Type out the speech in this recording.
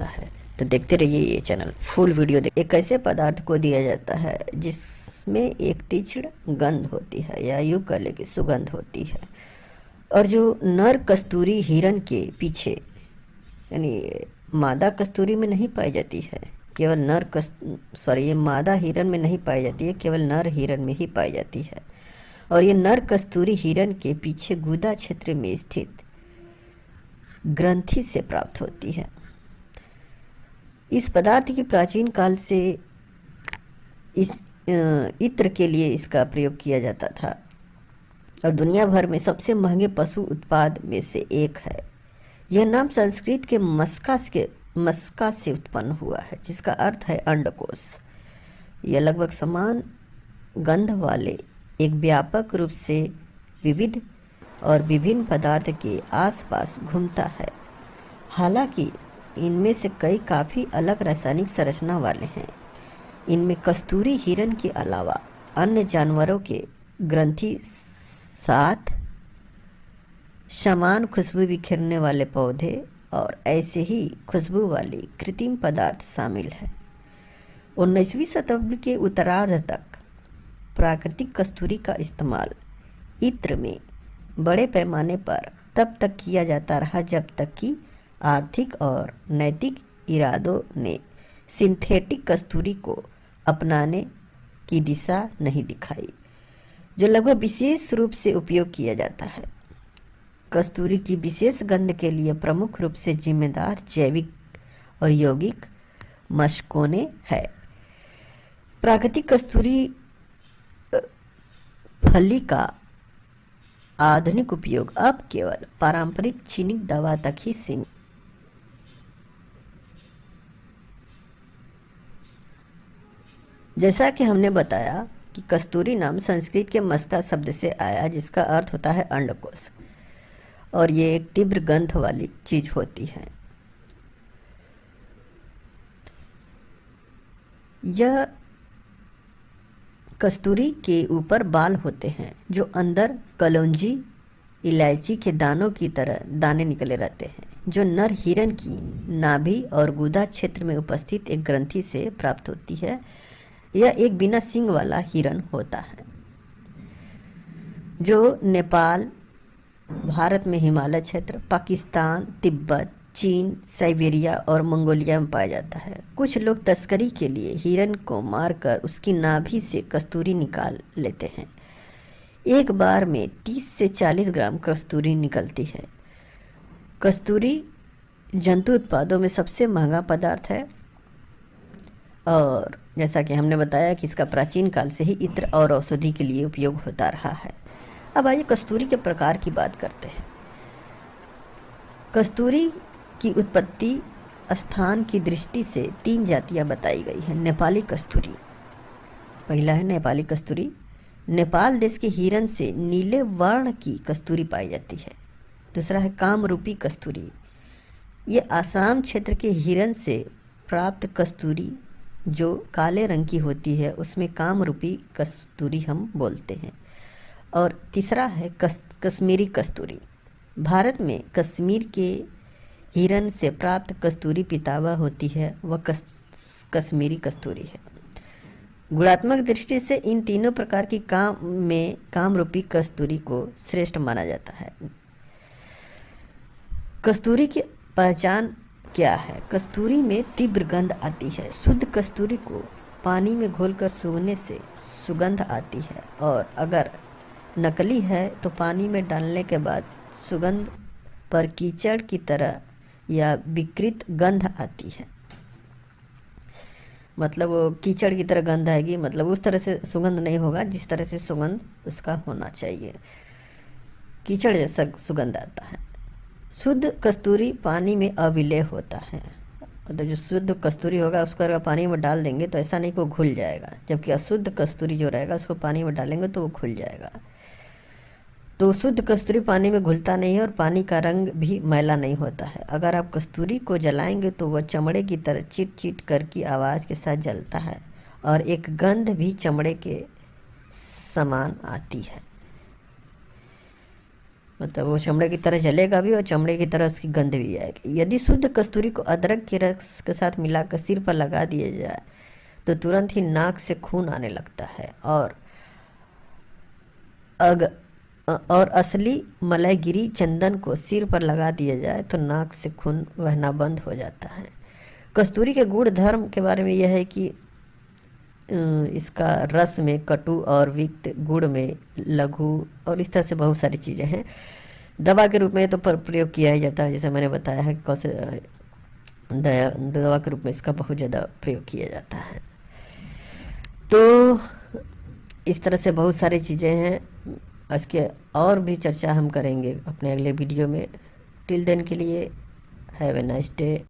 है। तो देखते रहिए ये चैनल, फुल वीडियो देख। एक ऐसे पदार्थ को दिया जाता है जिसमें एक तीक्ष्ण गंध होती है या यूं कह ले कि सुगंध होती है, और जो नर कस्तूरी हिरण के पीछे यानी मादा कस्तूरी में नहीं पाई जाती है, केवल ये मादा हिरण में नहीं पाई जाती है, केवल नर हिरण में ही पाई जाती है। और ये नर कस्तूरी हिरण के पीछे गुदा क्षेत्र में स्थित ग्रंथि से प्राप्त होती है। इस पदार्थ की प्राचीन काल से इस इत्र के लिए इसका प्रयोग किया जाता था और दुनिया भर में सबसे महंगे पशु उत्पाद में से एक है। यह नाम संस्कृत के मस्का से उत्पन्न हुआ है, जिसका अर्थ है अंडकोश। यह लगभग समान गंध वाले एक व्यापक रूप से विविध और विभिन्न पदार्थ के आसपास घूमता है। हालांकि इनमें से कई काफ़ी अलग रासायनिक संरचना वाले हैं। इनमें कस्तूरी हिरण के अलावा अन्य जानवरों के ग्रंथि साथ समान खुशबू बिखेरने वाले पौधे और ऐसे ही खुशबू वाली कृत्रिम पदार्थ शामिल है। 19वीं शताब्दी के उत्तरार्ध तक प्राकृतिक कस्तूरी का इस्तेमाल इत्र में बड़े पैमाने पर तब तक किया जाता रहा जब तक कि आर्थिक और नैतिक इरादों ने सिंथेटिक कस्तूरी को अपनाने की दिशा नहीं दिखाई, जो लगभग विशेष रूप से उपयोग किया जाता है। कस्तूरी की विशेष गंध के लिए प्रमुख रूप से जिम्मेदार जैविक और यौगिक मशकोने है। प्राकृतिक कस्तूरी फली का आधुनिक उपयोग अब केवल पारंपरिक चीनी दवा तक ही सीमित। जैसा कि हमने बताया कि कस्तूरी नाम संस्कृत के मस्का शब्द से आया, जिसका अर्थ होता है अंडकोश, और ये एक तीव्र गंध वाली चीज होती है। यह कस्तूरी के ऊपर बाल होते हैं जो अंदर कलौंजी इलायची के दानों की तरह दाने निकले रहते हैं, जो नर हिरण की नाभि और गुदा क्षेत्र में उपस्थित एक ग्रंथि से प्राप्त होती है। यह एक बिना सींग वाला हिरण होता है जो नेपाल, भारत में हिमालय क्षेत्र, पाकिस्तान, तिब्बत, चीन, साइबेरिया और मंगोलिया में पाया जाता है। कुछ लोग तस्करी के लिए हिरण को मारकर उसकी नाभि से कस्तूरी निकाल लेते हैं। एक बार में 30 से 40 ग्राम कस्तूरी निकलती है। कस्तूरी जंतु उत्पादों में सबसे महंगा पदार्थ है और जैसा कि हमने बताया कि इसका प्राचीन काल से ही इत्र और औषधि के लिए उपयोग होता रहा है। अब आइए कस्तूरी के प्रकार की बात करते हैं। कस्तूरी की उत्पत्ति स्थान की दृष्टि से 3 जातियां बताई गई हैं। नेपाली कस्तूरी, पहला है नेपाली कस्तूरी। नेपाल देश के हिरण से नीले वर्ण की कस्तूरी पाई जाती है। दूसरा है कामरूपी कस्तूरी। ये आसाम क्षेत्र के हिरण से प्राप्त कस्तूरी जो काले रंग की होती है, उसमें कामरूपी कस्तूरी हम बोलते हैं। और तीसरा है कश्मीरी कस्तूरी। भारत में कश्मीर के हिरण से प्राप्त कस्तूरी पितावा होती है, वह कश्मीरी कस्तूरी है। गुणात्मक दृष्टि से इन तीनों प्रकार की कामरूपी कस्तूरी को श्रेष्ठ माना जाता है। कस्तूरी की पहचान क्या है? कस्तूरी में तीव्र गंध आती है। शुद्ध कस्तूरी को पानी में घोलकर सूंघने से सुगंध आती है, और अगर नकली है तो पानी में डालने के बाद सुगंध पर कीचड़ की तरह या विकृत गंध आती है। मतलब वो कीचड़ की तरह गंध आएगी, मतलब उस तरह से सुगंध नहीं होगा जिस तरह से सुगंध उसका होना चाहिए। कीचड़ जैसा सुगंध आता है। शुद्ध कस्तूरी पानी में अविलेय होता है, मतलब जो शुद्ध कस्तूरी होगा उसको अगर पानी में डाल देंगे तो ऐसा नहीं कि वो घुल जाएगा, जबकि अशुद्ध कस्तूरी जो रहेगा उसको पानी में डालेंगे तो वो घुल जाएगा। तो शुद्ध कस्तूरी पानी में घुलता नहीं है और पानी का रंग भी मैला नहीं होता है। अगर आप कस्तूरी को जलाएंगे तो वह चमड़े की तरह चिट चिट करके आवाज़ के साथ जलता है और एक गंध भी चमड़े के समान आती है। मतलब वो चमड़े की तरह जलेगा भी और चमड़े की तरह उसकी गंध भी आएगी। यदि शुद्ध कस्तूरी को अदरक के रस के साथ मिलाकर सिर पर लगा दिया जाए तो तुरंत ही नाक से खून आने लगता है। अग और असली मलयगिरी चंदन को सिर पर लगा दिया जाए तो नाक से खून बहना बंद हो जाता है। कस्तूरी के गुण धर्म के बारे में यह है कि इसका रस में कटु और विक्त, गुड़ में लघु और इस तरह से बहुत सारी चीज़ें हैं। दवा के रूप में तो प्रयोग किया ही जाता है, जैसे मैंने बताया है कौसे दवा के रूप में इसका बहुत ज़्यादा प्रयोग किया जाता है। तो इस तरह से बहुत सारी चीज़ें हैं, इसके और भी चर्चा हम करेंगे अपने अगले वीडियो में। टिल देन के लिए हैव ए नाइस डे।